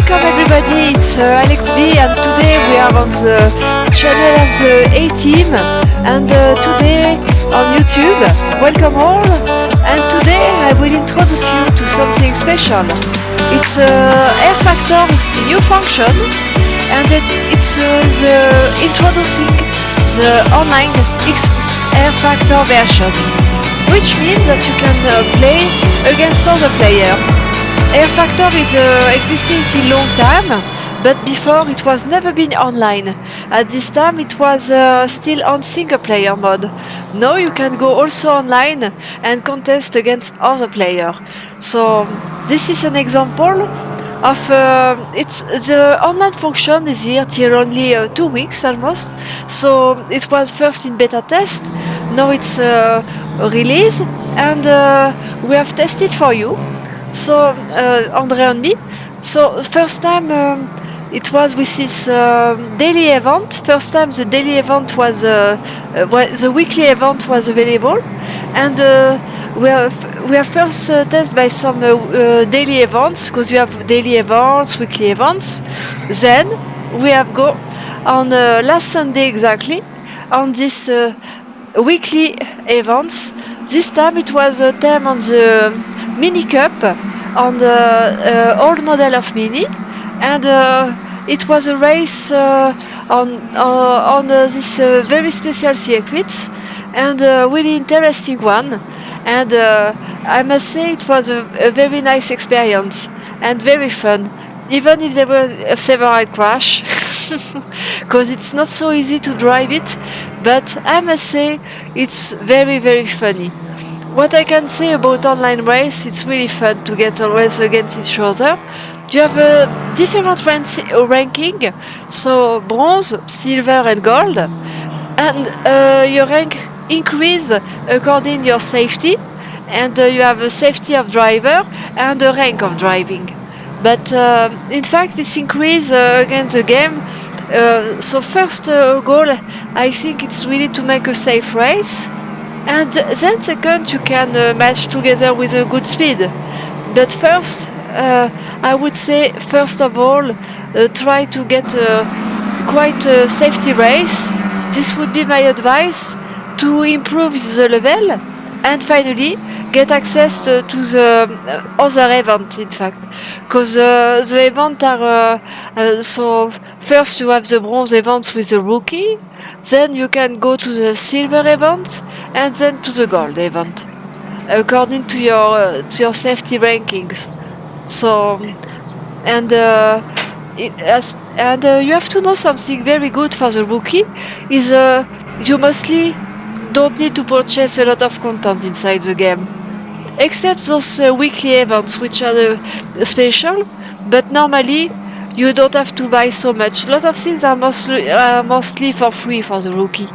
Welcome everybody, it's Alex B and today we are on the channel of the A-Team and today on YouTube. Welcome all, and today I will introduce you to something special. It's rFactor new function, and it's the introducing the online rFactor version, which means that you can play against other players. rFactor is existing till long time, but before it was never been online. At this time it was still on single player mode. Now you can go also online and contest against other players. So this is an example of it's the online function is here till only 2 weeks almost. So it was first in beta test, now it's released, and we have tested for you. So Andre and me. So first time it was with this daily event. First time the daily event was the weekly event was available, and we have first tested by some daily events, because you have daily events, weekly events. Then we have go on last Sunday exactly on this weekly events. This time it was a time on the Mini Cup on the old model of Mini, and it was a race on this very special circuit, and a really interesting one. And I must say it was a very nice experience and very fun, even if there were several crashes, because it's not so easy to drive it, but I must say it's very, very funny. What I can say about online race, it's really fun to get a race against each other. You have a different ranking, so bronze, silver and gold, and your rank increase according to your safety, and you have a safety of driver and a rank of driving. But in fact it's increase against the game. So first goal, I think it's really to make a safe race. And then second, you can match together with a good speed. But first, I would say, first of all, try to get quite a safety race. This would be my advice to improve the level, and finally get access to the other event, in fact. Because the events are, so first you have the bronze events with the rookie, then you can go to the silver event, and then to the gold event, according to your safety rankings. So, and you have to know something very good for the rookie is you mostly don't need to purchase a lot of content inside the game, except those weekly events, which are special. But normally you don't have to buy so much. A lot of things are mostly for free for the rookie.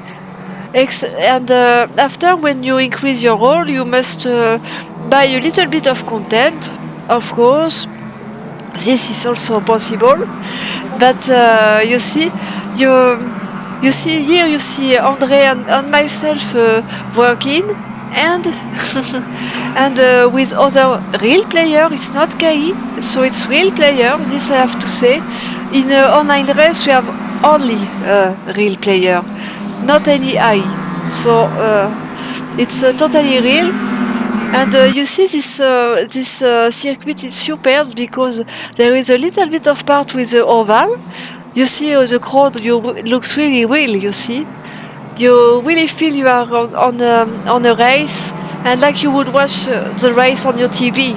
And after, when you increase your role, you must buy a little bit of content, of course. This is also possible, but you see here, you see Andre and myself working, and and with other real player. It's not KI, so it's real player. This I have to say. In online race, we have only real player, not any AI. So it's totally real. And you see this circuit is superb because there is a little bit of part with the oval. You see the crowd looks really real, you see. You really feel you are on a race, and like you would watch the race on your TV.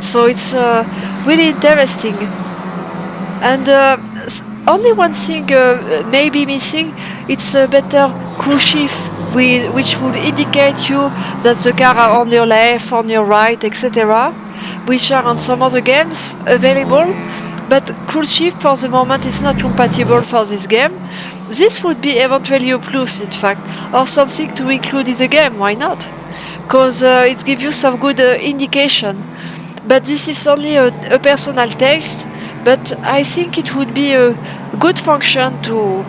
So it's really interesting. And only one thing may be missing, it's a better crew shift, which would indicate you that the car are on your left, on your right, etc., which are on some other games available. But cruise shift for the moment is not compatible for this game. This would be eventually a plus, in fact, or something to include in the game. Why not? Because it gives you some good indication. But this is only a personal taste. But I think it would be a good function to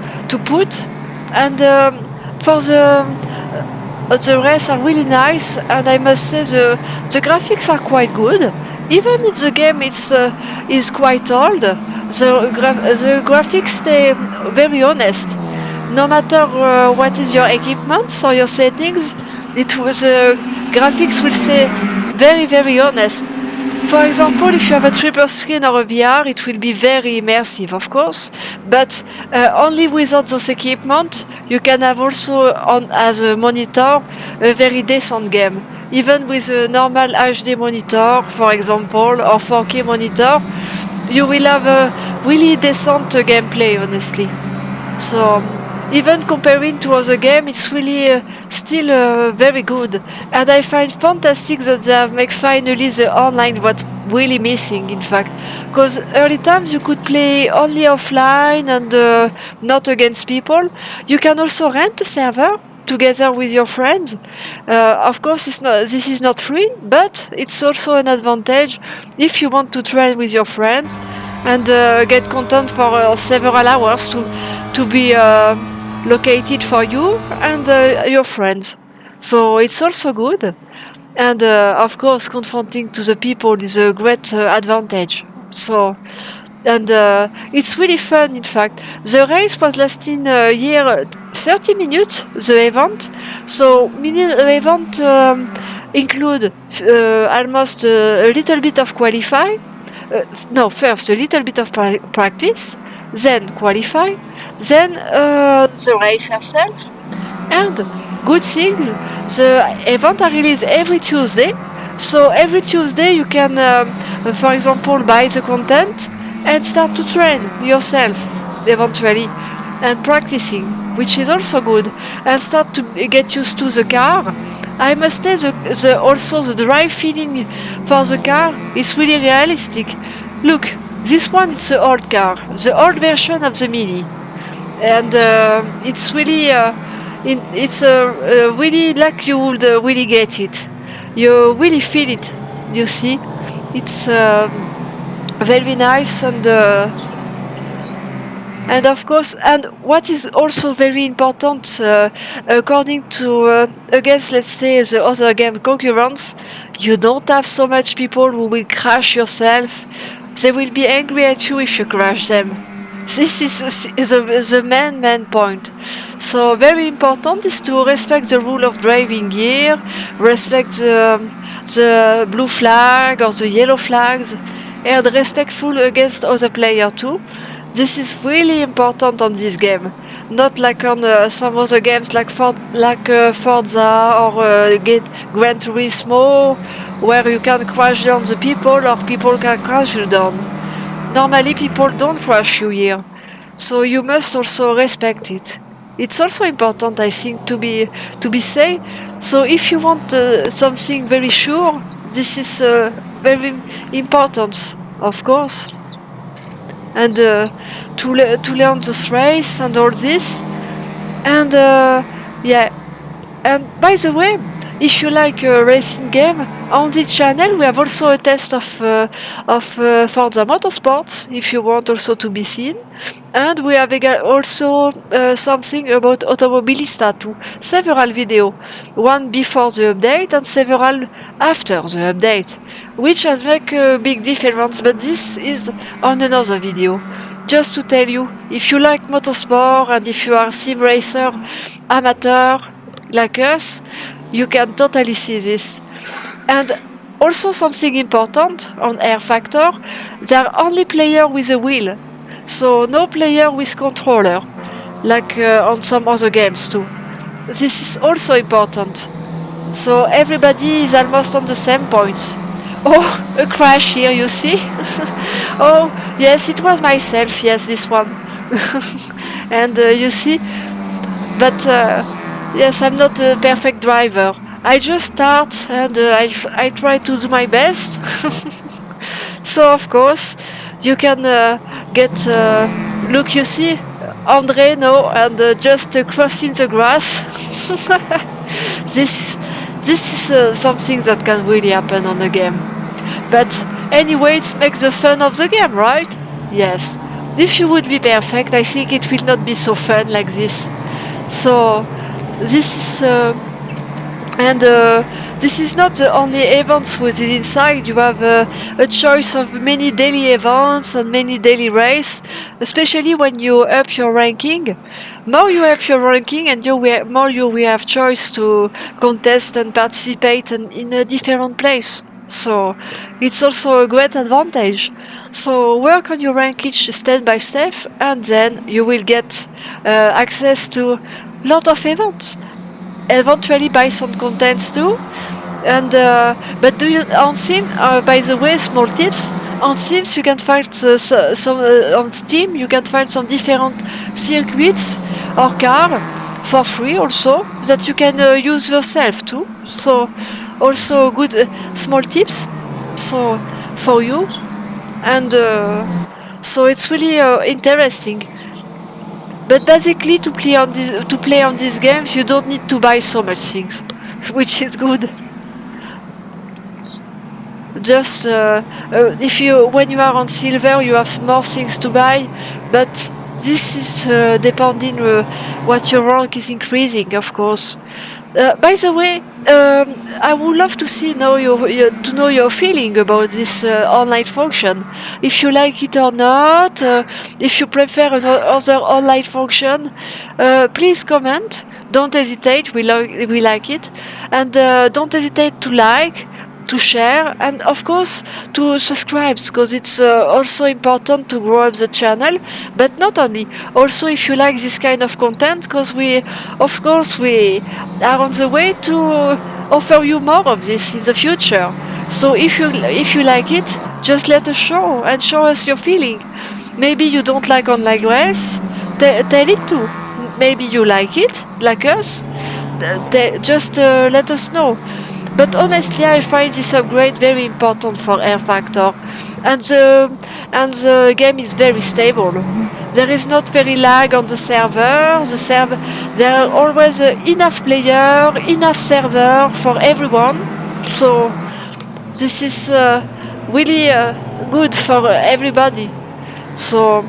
put. And for the race are really nice, and I must say the graphics are quite good. Even if the game is quite old, the graphics stay very honest. No matter what is your equipment or your settings, the graphics will stay very honest. For example, if you have a triple screen or a VR, it will be very immersive, of course, but only without those equipment, you can have also on as a monitor a very decent game. Even with a normal HD monitor, for example, or 4K monitor, you will have a really decent gameplay, honestly. So even comparing to other games, it's really still very good. And I find fantastic that they have made finally the online what really missing, in fact. Because early times you could play only offline and not against people. You can also rent a server together with your friends. Of course, this is not free, but it's also an advantage if you want to train with your friends and get content for several hours to be located for you and your friends. So it's also good. And of course, confronting to the people is a great advantage. So, and it's really fun, in fact. The race was lasting a year, 30 minutes, the event. So, the event include almost a little bit of qualify. No, first a little bit of practice, then qualify, then the race herself. And good things, the event are released every Tuesday. So every Tuesday you can, for example, buy the content and start to train yourself eventually and practicing, which is also good, and start to get used to the car. I must say also the drive feeling for the car is really realistic. Look, this one is the old car, the old version of the Mini, and it's really it's really like you would really get it. You really feel it. You see, it's very nice and of course, and what is also very important, according to against let's say the other game concurrents, you don't have so much people who will crash yourself. They will be angry at you if you crash them. This is the main point. So very important is to respect the rule of driving here, respect the blue flag or the yellow flags, and respectful against other player too. This is really important on this game, not like on some other games like Forza or Gran Turismo, where you can crash down the people or people can crash you down. Normally people don't crash you here, so you must also respect it. It's also important, I think, to be safe. So if you want something very sure, this is very important, of course. And to learn this race and all this. And yeah. And by the way, if you like a racing game, on this channel we have also a test of Forza Motorsports, if you want also to be seen. And we have also something about Automobilista too. Several videos, one before the update and several after the update, which has make a big difference, but this is on another video. Just to tell you, if you like motorsport and if you are sim racer amateur like us, you can totally see this. And also something important on rFactor, there are only player with a wheel, so no player with controller, like on some other games too. This is also important. So everybody is almost on the same points. Oh, a crash here, you see? Oh, yes, it was myself, yes, this one. And you see? But yes, I'm not a perfect driver. I just start and I try to do my best. So, of course, you can get... look, you see? Andre, no, and just crossing the grass. This is something that can really happen on a game. But anyway, it makes the fun of the game, right? Yes. If you would be perfect, I think it will not be so fun like this. So this is And this is not the only events within inside. You have a choice of many daily events and many daily races, especially when you up your ranking. More you up your ranking, and more you will have choice to contest and participate in a different place. So it's also a great advantage. So work on your rank each step by step, and then you will get access to lot of events. Eventually buy some contents too. And but do you on Steam? By the way, small tips. On Steam, you can find some on Steam. You can find some different circuits or car for free also that you can use yourself too. So also good small tips. So for you, and so it's really interesting. But basically, to play on these games, you don't need to buy so much things, which is good. Just if you when you are on silver, you have more things to buy, but this is depending what your rank is increasing, of course. By the way, I would love to see to know your feeling about this online function. If you like it or not, if you prefer another online function, please comment. Don't hesitate. We like it, and don't hesitate to like, to share, and of course to subscribe, because it's also important to grow up the channel. But not only, also if you like this kind of content, because of course we are on the way to offer you more of this in the future. So if you like it, just let us show and show us your feeling. Maybe you don't like online race, tell it too. Maybe you like it, like us. Just let us know. But honestly, I find this upgrade very important for rFactor, and the game is very stable. There is not very lag on the server. There are always enough player, enough server for everyone. So this is really good for everybody. So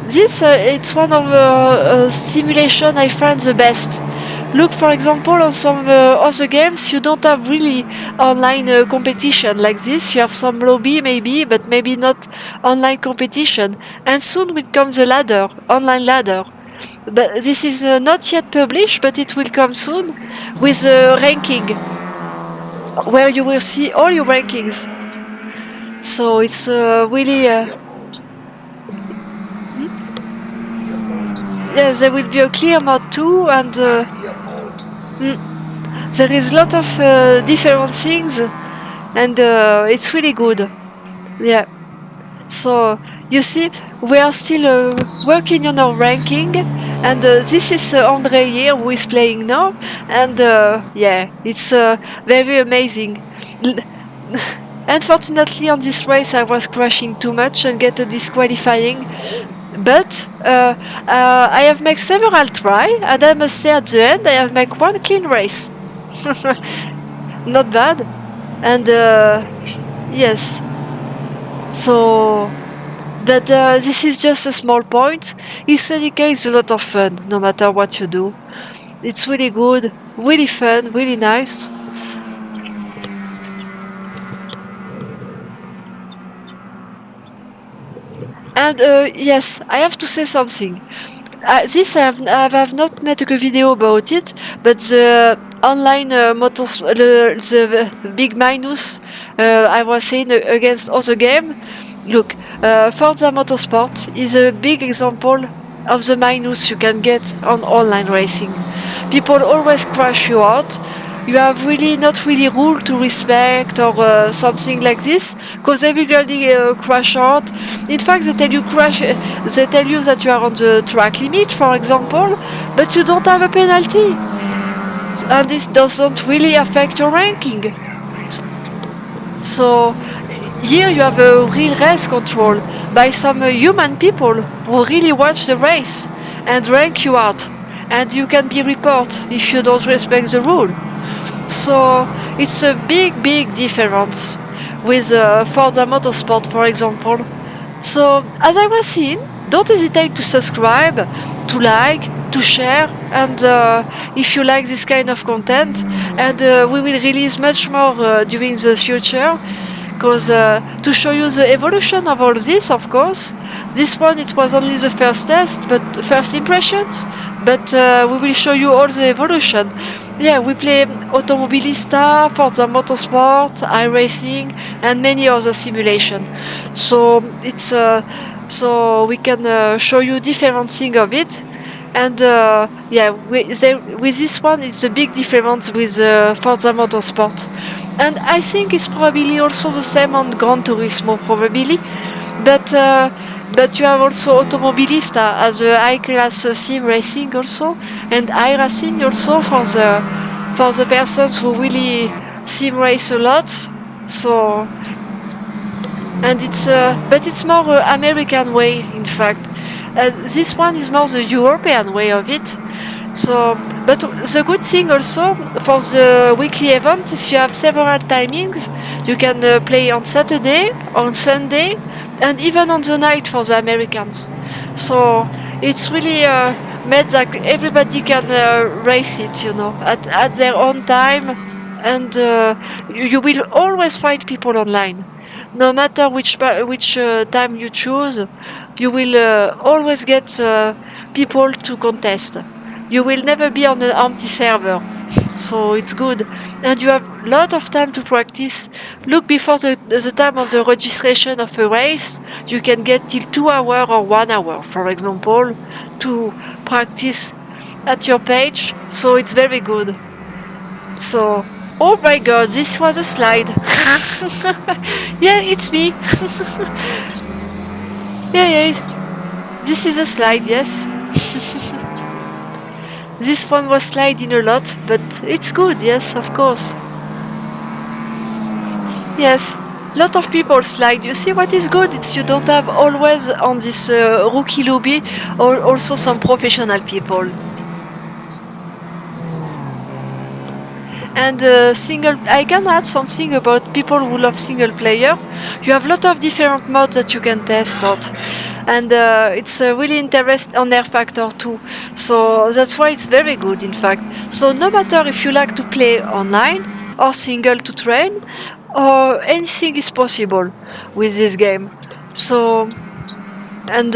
this it's one of the simulation I find the best. Look, for example, on some other games, you don't have really online competition like this. You have some lobby maybe, but maybe not online competition. And soon will come the ladder, online ladder. But this is not yet published, but it will come soon with ranking, where you will see all your rankings. So it's really yes, there will be a clear mode too, and there is a lot of different things, and it's really good. Yeah. So you see, we are still working on our ranking, and this is Andre here who is playing now, and yeah, it's very amazing. Unfortunately, on this race, I was crashing too much and get a disqualifying. But I have made several try, and I must say at the end I have made one clean race. Not bad. And yes. So, but this is just a small point. It's any case a lot of fun, no matter what you do. It's really good, really fun, really nice. And yes, I have to say something. This I have not made a video about it, but the online the big minus I was saying against other game. Look, Forza Motorsport is a big example of the minus you can get on online racing. People always crash you out. You have really not really rule to respect or something like this, because everybody crash out. In fact, they tell you they tell you that you are on the track limit, for example, but you don't have a penalty, and this doesn't really affect your ranking. So here you have a real race control by some human people who really watch the race and rank you out, and you can be reported if you don't respect the rule. So it's a big difference with Forza Motorsport, for example. So as I was saying, don't hesitate to subscribe, to like, to share, and if you like this kind of content, and we will release much more during the future, because to show you the evolution of all this, of course, this one it was only the first test, but first impressions, but we will show you all the evolution. Yeah, we play Automobilista, Forza Motorsport, iRacing, and many other simulation. So it's so we can show you different things of it. And yeah, with this one, it's a big difference with Forza Motorsport. And I think it's probably also the same on Gran Turismo, probably. But you have also Automobilista as a high-class sim racing also, and iRacing also for the persons who really sim race a lot. So and it's but it's more American way, in fact. This one is more the European way of it. So, but the good thing also for the weekly event is you have several timings. You can play on Saturday, on Sunday, and even on the night for the Americans. So it's really made that everybody can race it, at their own time, and you will always find people online. No matter which time you choose, you will always get people to contest. You will never be on an empty server, so it's good. And you have a lot of time to practice. Look, before the time of the registration of a race, you can get till 2 hours or 1 hour, for example, to practice at your page, so it's very good. So, oh my god, this was a slide. Yeah, it's me. Yeah, this is a slide, yes. This one was sliding a lot, but it's good, yes, of course. Yes, lot of people slide. You see what is good? It's you don't have always on this rookie lobby or also some professional people. And I can add something about people who love single player. You have a lot of different modes that you can test out, and it's really interesting on rFactor2. So that's why it's very good, in fact. So no matter if you like to play online or single to train, or anything is possible with this game. So and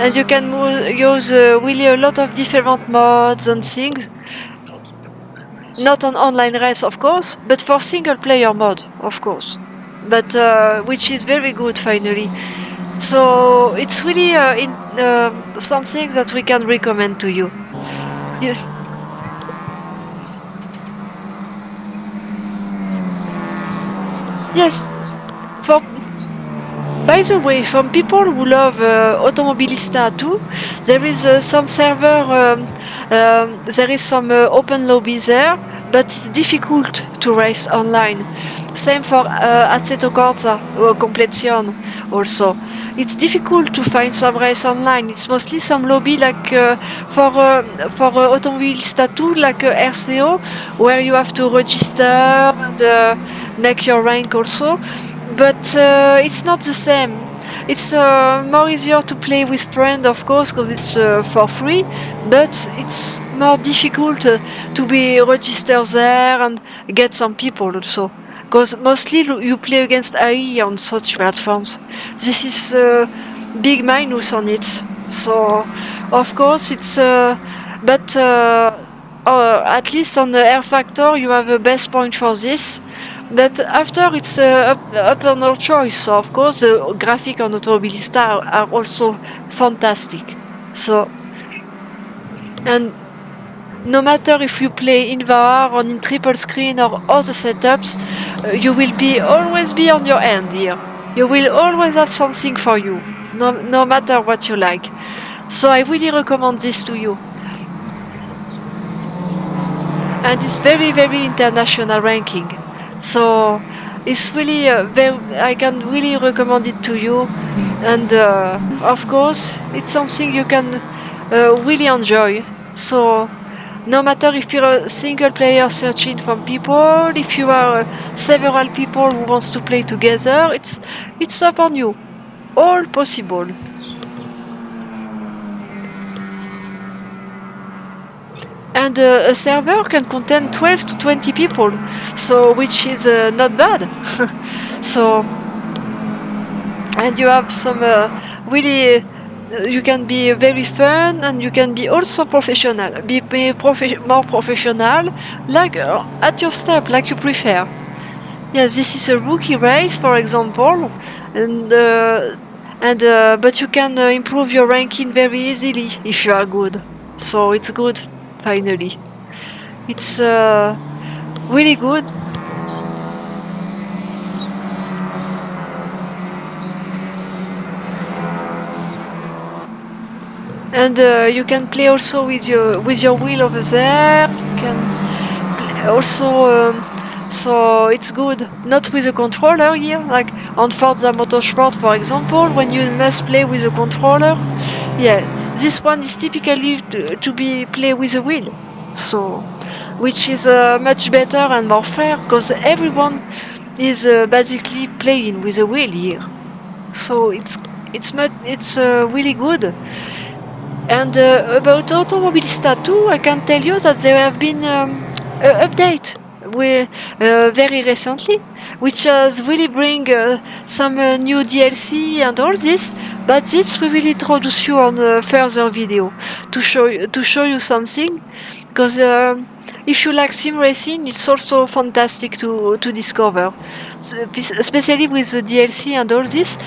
and you can use really a lot of different modes and things. Not on online race, of course, but for single player mode, of course. But which is very good finally. So it's really something that we can recommend to you. Yes. Yes. For By the way, from people who love Automobilista too, there is some server, there is some open lobby there, but it's difficult to race online. Same for Assetto Corsa or Completion also. It's difficult to find some race online. It's mostly some lobby like for Automobilista 2, like RCO, where you have to register and make your rank also. But it's not the same. It's more easier to play with friends, of course, because it's for free, but it's more difficult to be registered there and get some people also. Because mostly you play against AI on such platforms. This is a big minus on it. So, of course, it's but at least on the rFactor you have a best point for this. But after it's up on our choice. So of course the graphic on Automobilista are also fantastic. So and no matter if you play in VAR or in triple screen or other setups, you will always be on your end here. You will always have something for you, no matter what you like. So I really recommend this to you. And it's very, very international ranking. So it's really I can really recommend it to you. And of course, it's something you can really enjoy. So no matter if you're a single player searching for people, if you are several people who wants to play together, it's up on you. All possible. and a server can contain 12 to 20 people, so which is not bad. So, and you have some really you can be very fun, and you can be also professional, more professional, like at your step, like you prefer. Yes, this is a rookie race, for example, and but you can improve your ranking very easily if you are good. So it's good. Finally, it's really good. And you can play also with your wheel over there. You can play also. So it's good, not with a controller here, like on Forza Motorsport, for example, when you must play with a controller. Yeah, this one is typically to be play with a wheel, so which is much better and more fair because everyone is basically playing with a wheel here. So it's really good. And about Automobilista 2, I can tell you that there have been an update very recently, which has really bring some new DLC and all this. But this we will introduce you on a further video to show you something, because if you like sim racing, it's also fantastic to discover, especially with the DLC and all this.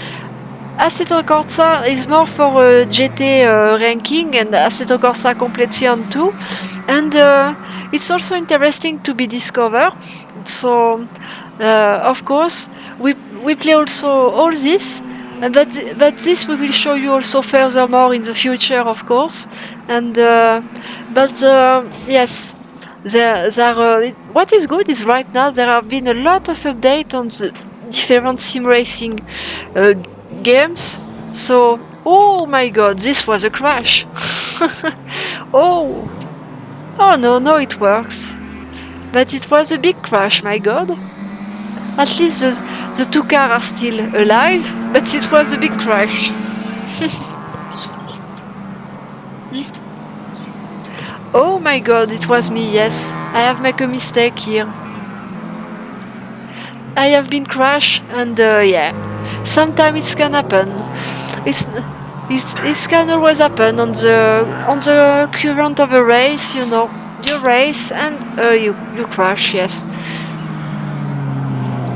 Assetto Corsa is more for GT ranking and Assetto Corsa Completion 2, and it's also interesting to be discovered. So, of course, we play also all this, but this we will show you also furthermore in the future, of course. And yes, what is good is right now there have been a lot of updates on the different sim racing uh, games. So, oh my god, this was a crash. oh, oh no, it works. But it was a big crash, my god. At least the two cars are still alive, but it was a big crash. Oh my god, it was me, yes. I have made a mistake here. I have been crashed, and yeah. Sometimes it can happen. It's it can always happen on the current of a race, you know. You race and you crash, yes.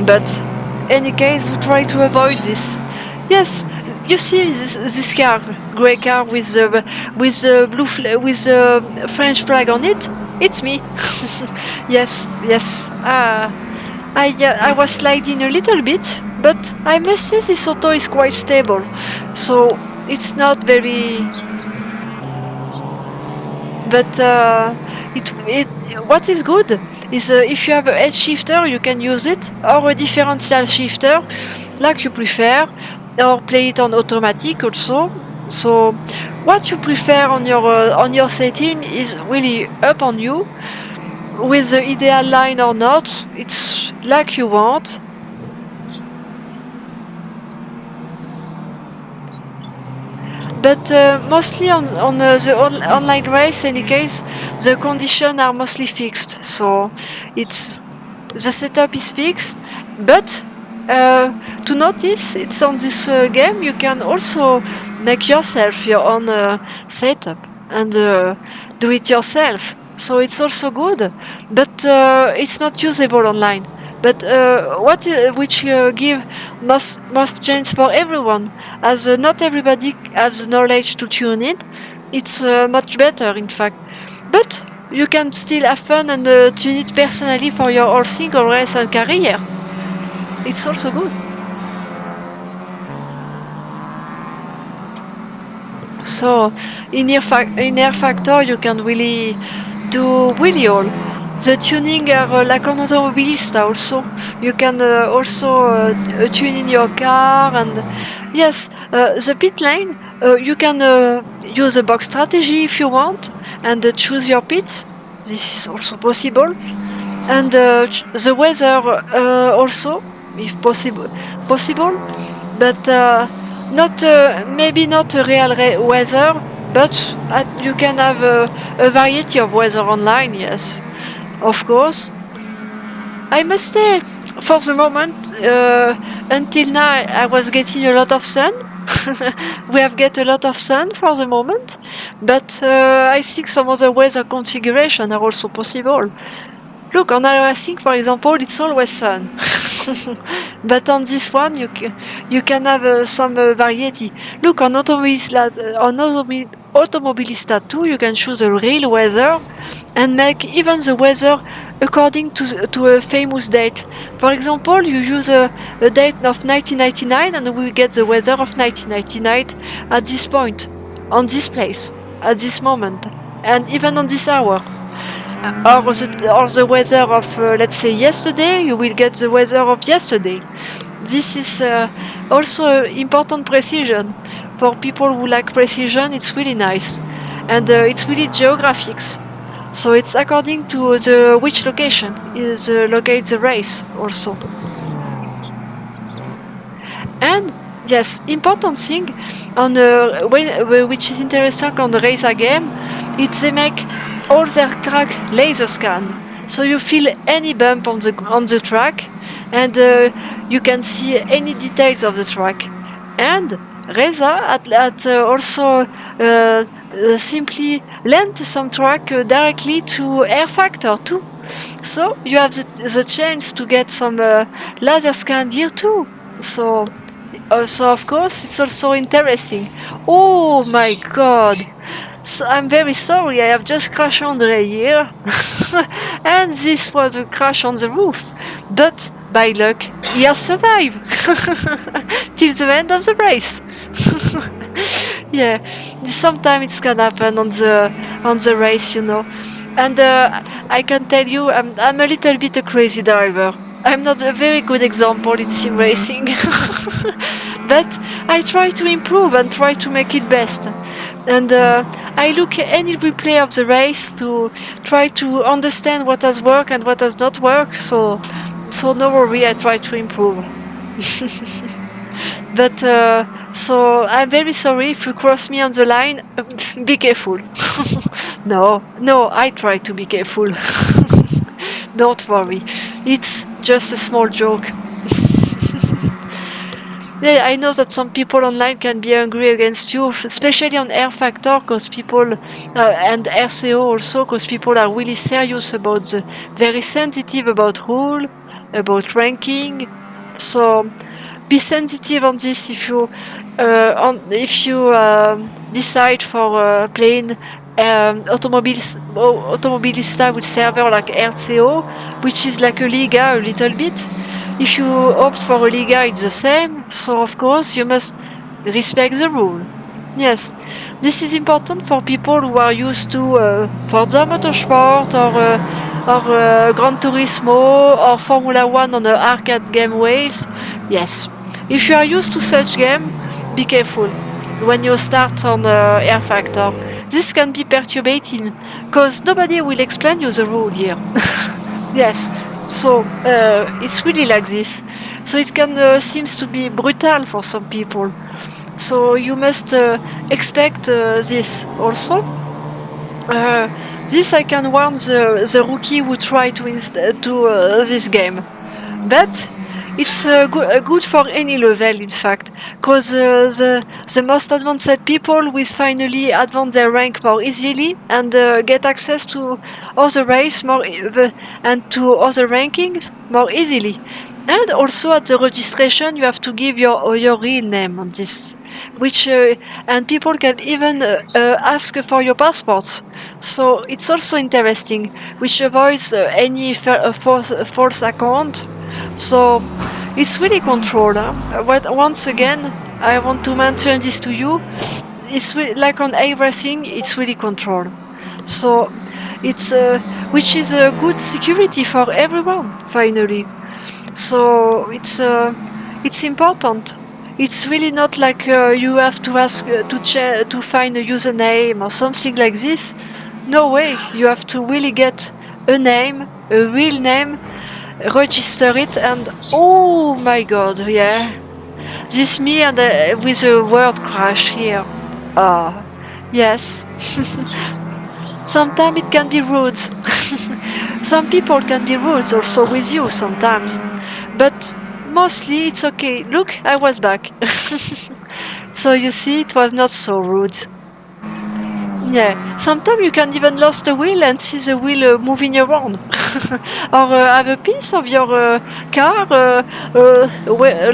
But any case, we try to avoid this. Yes, you see this car, grey car with the with the French flag on it. It's me. yes. I was sliding a little bit, but I must say this auto is quite stable, so it's not very. But what is good is if you have a head shifter, you can use it, or a differential shifter, like you prefer, or play it on automatic also. So what you prefer on your setting is really up on you. With the ideal line or not, it's like you want. But mostly on the online race, in any case, the conditions are mostly fixed. So it's the setup is fixed. But to notice, it's on this game you can also make yourself your own setup and do it yourself. So it's also good, but it's not usable online. But which give most chance for everyone, as not everybody has the knowledge to tune it. It's much better, in fact. But you can still have fun and tune it personally for your whole single race and career. It's also good. So in rFactor you can really do really all. The tuning are like on Automobilista also. You can also tune in your car, and yes, the pit lane, you can use a box strategy if you want and choose your pits. This is also possible. And the weather also, if possible, but not maybe not a real weather, but you can have a variety of weather online, yes, of course. I must say, for the moment, until now, I was getting a lot of sun. We have get a lot of sun for the moment, but I think some other weather configuration are also possible. Look, on iRacing, for example, it's always sun. But on this one, you can have some variety. Look, on Automobilista 2, you can choose a real weather and make even the weather according to a famous date. For example, you use a date of 1999 and we get the weather of 1999 at this point, on this place, at this moment, and even on this hour. Or the weather of, let's say, yesterday, you will get the weather of yesterday. This is also important precision. For people who like precision, it's really nice. And it's really geographics. So it's according to which location is locate the race also. And yes, important thing on which is interesting on the racer game, it's they make all their track laser scan, so you feel any bump on the track, and you can see any details of the track. And Reza also simply lent some track directly to rFactor2. So you have the chance to get some laser scan here too. So of course it's also interesting. Oh my god! So I'm very sorry, I have just crashed on the here, and this was a crash on the roof. But by luck, he has survived till the end of the race. Yeah, sometimes it can happen on the race, you know. And I can tell you, I'm a little bit a crazy driver. I'm not a very good example in sim racing, but I try to improve and try to make it best. And I look at any replay of the race to try to understand what has worked and what has not worked. So no worry, I try to improve. But so I'm very sorry if you cross me on the line. Be careful. No, I try to be careful. Don't worry, it's just a small joke. Yeah, I know that some people online can be angry against you, especially on rFactor, because people, and RCO also, because people are really serious about very sensitive about rule, about ranking. So be sensitive on this if you decide for playing Automobilista with server like RCO, which is like a Liga a little bit. If you opt for a Liga, it's the same. So of course you must respect the rule. Yes, this is important for people who are used to Forza Motorsport or Gran Turismo or Formula 1 on the arcade game ways. Yes, if you are used to such game, be careful when you start on rFactor. This can be perturbating, because nobody will explain you the rule here. Yes, so it's really like this. So it can seems to be brutal for some people. So you must expect this also. This I can warn the rookie who try to this game. But it's good for any level, in fact, because the most advanced people will finally advance their rank more easily and get access to other race and to other rankings more easily. And also at the registration, you have to give your real name on this, which and people can even ask for your passports. So it's also interesting, which avoids any false account. So it's really controlled. Once again, I want to mention this to you. It's like on iRacing, it's really controlled. So it's which is a good security for everyone. Finally, so it's important. It's really not like you have to ask to find a username or something like this. No way. You have to really get a name, a real name, register it, and oh my god, yeah, this me and with a word crash here. Yes. Sometimes it can be rude. Some people can be rude also with you sometimes. But mostly it's okay. Look, I was back. So you see, it was not so rude. Yeah, sometimes you can even lose the wheel and see the wheel moving around, or have a piece of your car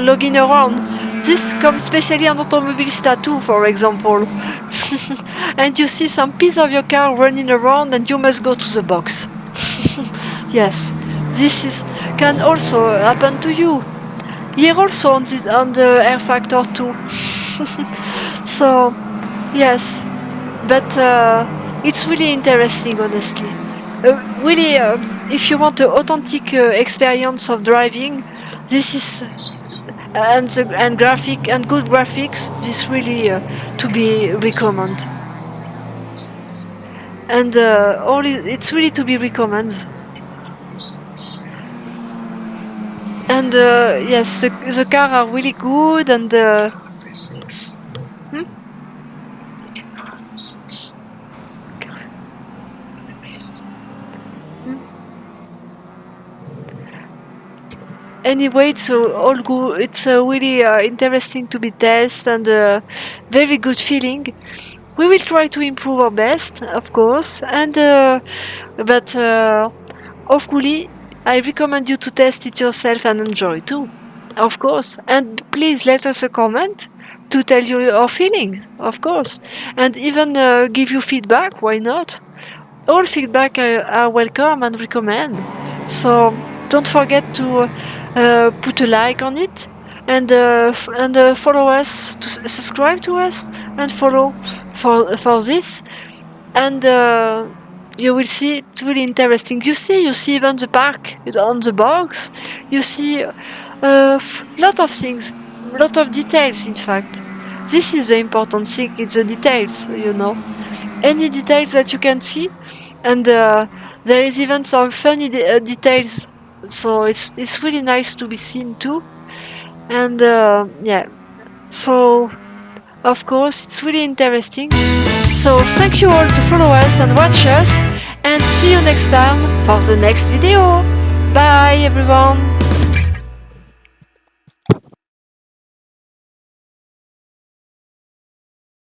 logging around. This comes especially on automobilista too, for example. And you see some piece of your car running around, and you must go to the box. Yes, this is can also happen to you. Here also on the rFactor2. So yes, but it's really interesting, honestly. Really, if you want an authentic experience of driving, this is and graphic and good graphics. This really to be recommend, and it's really to be recommended. And yes, the car are really good, and hmm? Hmm? Anyway, it's all good. It's really interesting to be tested and very good feeling. We will try to improve our best, of course, and but hopefully, I recommend you to test it yourself and enjoy too, of course. And please let us a comment to tell you your feelings, of course, and even give you feedback. Why not? All feedback are welcome and recommend. So don't forget to put a like on it and follow us, to subscribe to us and follow for this. And you will see it's really interesting. You see even the park on the box. You see lot of things, lot of details. In fact, this is the important thing. It's the details, any details that you can see, and there is even some funny details. So it's really nice to be seen too, and yeah. So of course it's really interesting. So thank you all to follow us and watch us, and see you next time for the next video. Bye everyone.